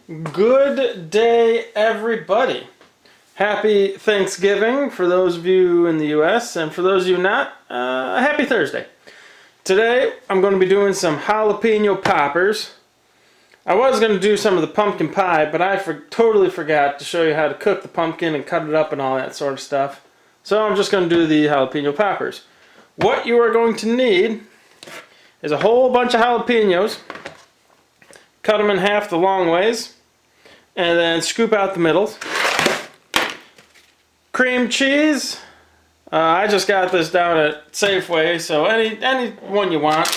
Good day, everybody. Happy Thanksgiving for those of you in the US, and for those of you not, happy Thursday. Today, I'm going to be doing some jalapeno poppers. I was going to do some of the pumpkin pie, but I totally forgot to show you how to cook the pumpkin and cut it up and all that sort of stuff. So I'm just going to do the jalapeno poppers. What you are going to need is a whole bunch of jalapenos. Cut them in half the long ways, and then scoop out the middles. Cream cheese. I just got this down at Safeway, so any one you want.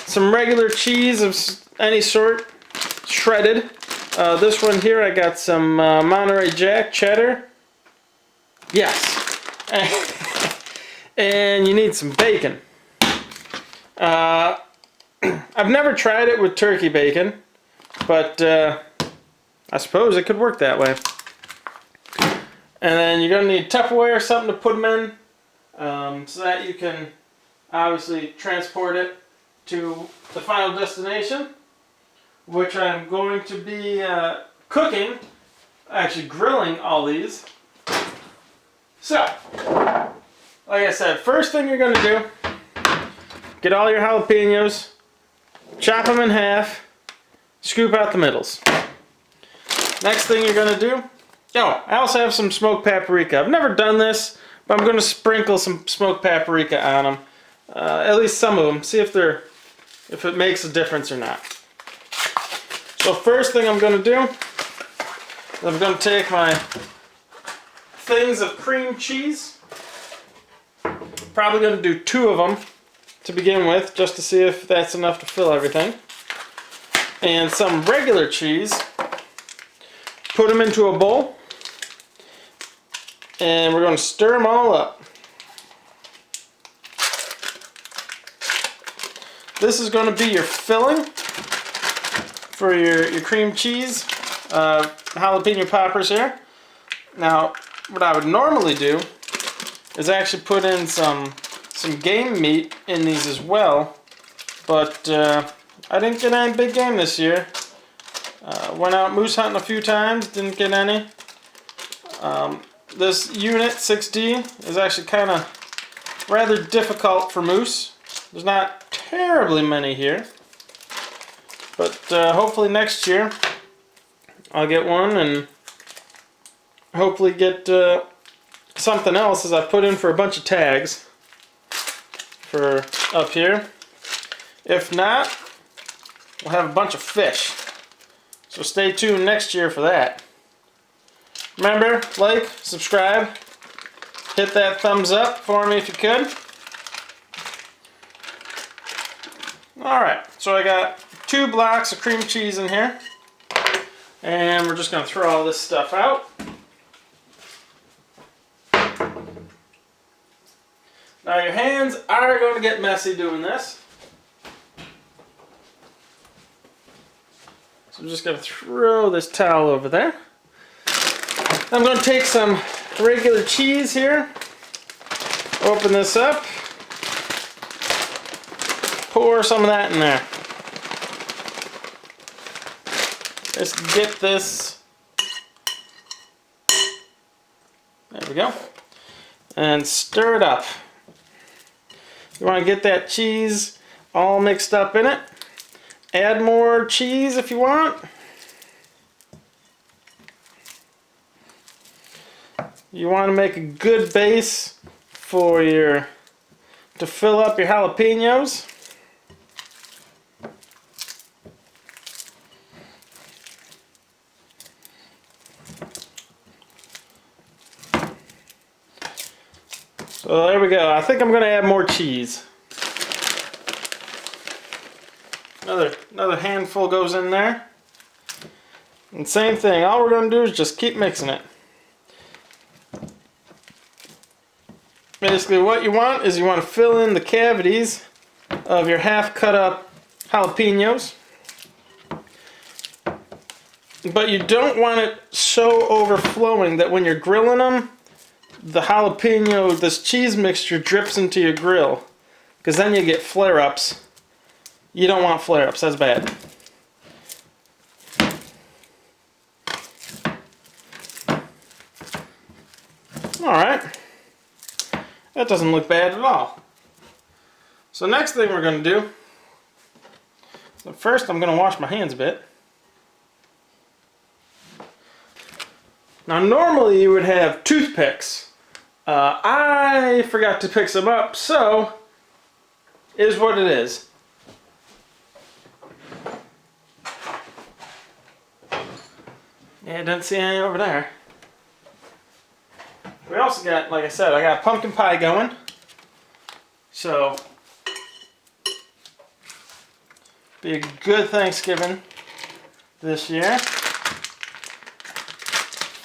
Some regular cheese of any sort, shredded. This one here, I got some Monterey Jack cheddar. Yes. And you need some bacon. I've never tried it with turkey bacon, but I suppose it could work that way. And then you're going to need Tupperware or something to put them in, so that you can obviously transport it to the final destination, which I'm going to be cooking, actually grilling all these. So, like I said, first thing you're going to do, get all your jalapenos, chop them in half, scoop out the middles. Next thing you're going to do, I also have some smoked paprika. I've never done this, but I'm going to sprinkle some smoked paprika on them. At least some of them. See if it makes a difference or not. So first thing I'm going to do, I'm going to take my things of cream cheese. Probably going to do 2 of them to begin with, just to see if that's enough to fill everything. And some regular cheese. Put them into a bowl. And we're going to stir them all up. This is going to be your filling for your cream cheese jalapeno poppers here. Now, what I would normally do is actually put in some game meat in these as well, but I didn't get any big game this year. Went out moose hunting a few times, didn't get any. This unit 6D is actually kind of rather difficult for moose. There's not terribly many here, but hopefully next year I'll get one and hopefully get something else, as I put in for a bunch of tags for up here. If not, we'll have a bunch of fish. So stay tuned next year for that. Remember, like, subscribe, hit that thumbs up for me if you could. Alright, so I got 2 blocks of cream cheese in here. And we're just going to throw all this stuff out. Now your hands are going to get messy doing this. So I'm just going to throw this towel over there. I'm going to take some regular cheese here. Open this up. Pour some of that in there. Just get this. There we go. And stir it up. You want to get that cheese all mixed up in it. Add more cheese if you want. You want to make a good base to fill up your jalapenos. So there we go. I think I'm going to add more cheese. Another handful goes in there. And same thing. All we're going to do is just keep mixing it. Basically what you want is you want to fill in the cavities of your half cut up jalapenos. But you don't want it so overflowing that when you're grilling them, the jalapeno, this cheese mixture drips into your grill. Because then you get flare-ups. You don't want flare-ups, that's bad. Alright. That doesn't look bad at all. So next thing we're going to do, so first I'm going to wash my hands a bit. Now normally you would have toothpicks. I forgot to pick some up, so it is what it is. Yeah, I didn't see any over there. We also got, like I said, I got pumpkin pie going. So, be a good Thanksgiving this year.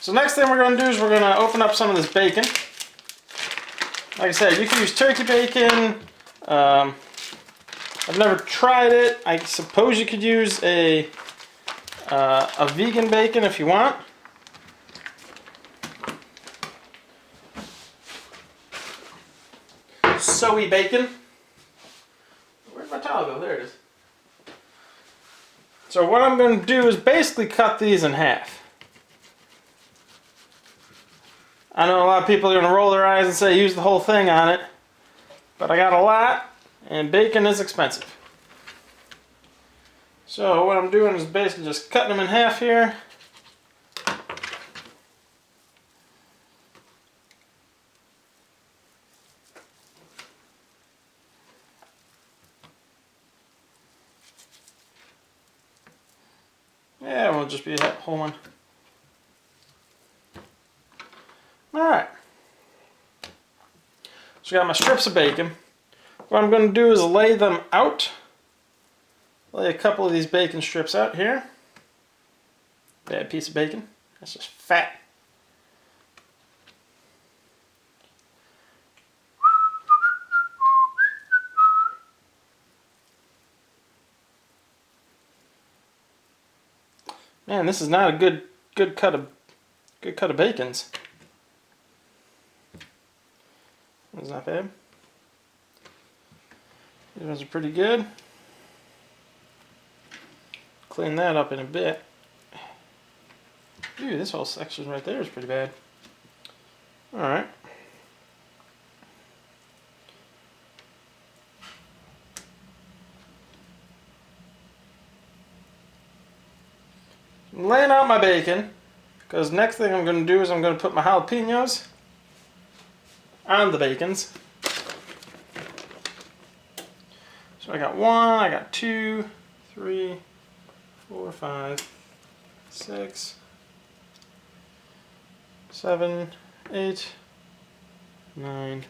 So next thing we're going to do is we're going to open up some of this bacon. Like I said, you can use turkey bacon. I've never tried it. I suppose you could use a vegan bacon if you want. Soy bacon. Where'd my towel go? There it is. So what I'm going to do is basically cut these in half. I know a lot of people are going to roll their eyes and say use the whole thing on it, but I got a lot, and bacon is expensive. So what I'm doing is basically just cutting them in half here. Yeah, it will just be a whole one. Alright. So I got my strips of bacon. What I'm going to do is lay them out. Lay a couple of these bacon strips out here. Bad piece of bacon. That's just fat. Man, this is not a good cut of bacons. That's not bad. These ones are pretty good. Clean that up in a bit. Dude, this whole section right there is pretty bad. Alright. I'm laying out my bacon, because next thing I'm going to do is I'm going to put my jalapenos on the bacons. So I got 1, I got 2, 3, 4, 5, 6, 7, 8, 9,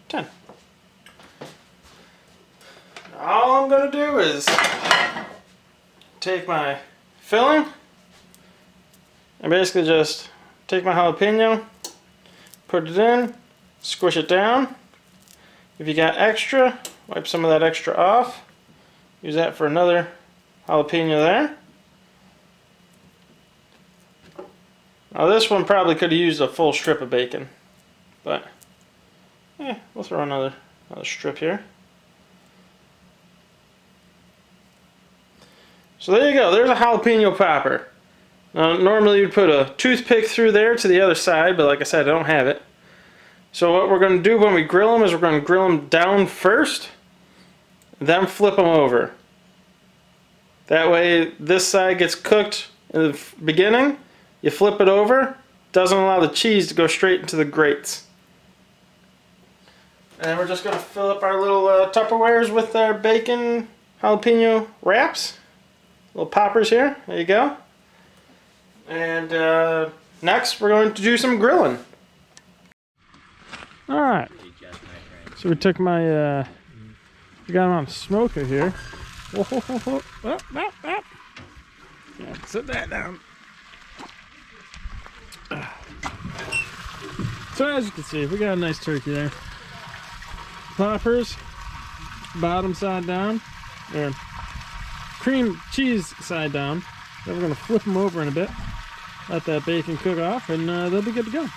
10. All I'm going to do is take my filling and basically just take my jalapeno, put it in, squish it down. If you got extra, wipe some of that extra off. Use that for another jalapeno there. Now this one probably could have used a full strip of bacon, but we'll throw another strip here. So there you go, there's a jalapeno popper. Now normally you'd put a toothpick through there to the other side, but like I said, I don't have it. So what we're going to do when we grill them is we're going to grill them down first, then flip them over. That way this side gets cooked in the beginning, you flip it over, doesn't allow the cheese to go straight into the grates. And we're just going to fill up our little Tupperwares with our bacon jalapeno wraps. Little poppers here, there you go. And next we're going to do some grilling. Alright, so we took my, we got them on smoker here. Whoa, whoa, whoa, whoa. Oh, oh, oh. Yeah, sit that down. So as you can see, we got a nice turkey there. Poppers, bottom side down, or cream cheese side down. Then we're going to flip them over in a bit, let that bacon cook off, and they'll be good to go.